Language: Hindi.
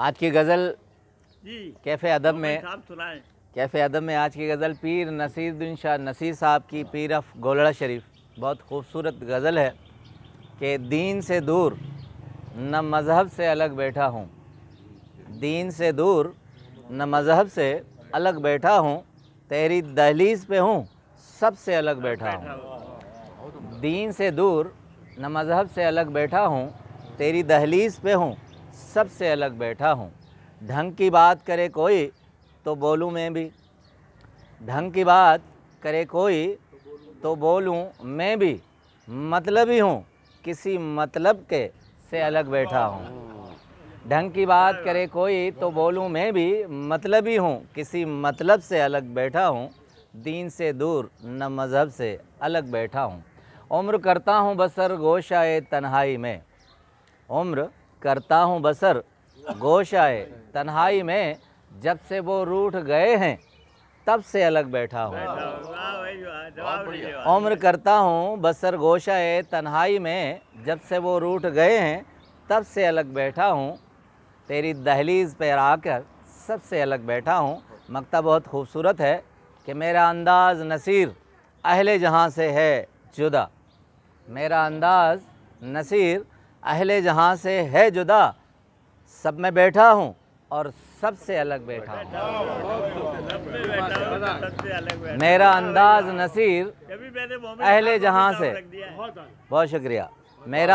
आज की गज़ल जी कैफ़े अदब में साहब सुनाएं। कैफ़े अदब में आज की गज़ल पीर नसीरुद्दीन शाह नसीर साहब की पीर ऑफ गोलड़ा शरीफ। बहुत खूबसूरत गज़ल है कि दीन से दूर न मज़हब से अलग बैठा हूँ, दीन से दूर न मज़हब से अलग बैठा हूँ, तेरी दहलीज़ पे हूँ सबसे अलग बैठा हूँ। दीन से दूर न मज़हब से अलग बैठा हूँ, तेरी दहलीज़ पे हूँ सबसे अलग बैठा हूँ। ढंग की बात करे कोई तो बोलूँ मैं भी, ढंग की बात करे कोई तो बोलूँ मैं भी, मतलबी हूँ किसी मतलब के से अलग बैठा हूँ। ढंग की बात करे कोई तो बोलूँ मैं भी, मतलबी हूँ किसी मतलब से अलग बैठा हूँ। दीन से दूर न मज़हब से अलग बैठा हूँ। उम्र करता हूँ बसर गोशाए तन्हाई में, उम्र करता हूँ बसर गोशाए तन्हाई में, जब से वो रूठ गए हैं तब से अलग बैठा हूँ। वाह भाई वाह, जवाब नहीं देवा। उम्र करता हूँ बसर गोशाए तन्हाई में, जब से वो रूठ गए हैं तब से अलग बैठा हूँ। तेरी दहलीज़ पर आकर सबसे अलग बैठा हूँ। मक्ता बहुत खूबसूरत है कि मेरा अंदाज़ नसीर अहले जहाँ से है जुदा, मेरा अंदाज़ नसीर अहले जहाँ से है जुदा, सब में बैठा हूँ और सबसे अलग बैठा हूँ। सबसे बैठा हूँ, सबसे अलग बैठा मेरा अंदाज़ नसीर कभी मैंने मोहम्मद अहले खान जहाँ को से, रख दिया है। बहुत शुक्रिया। मेरा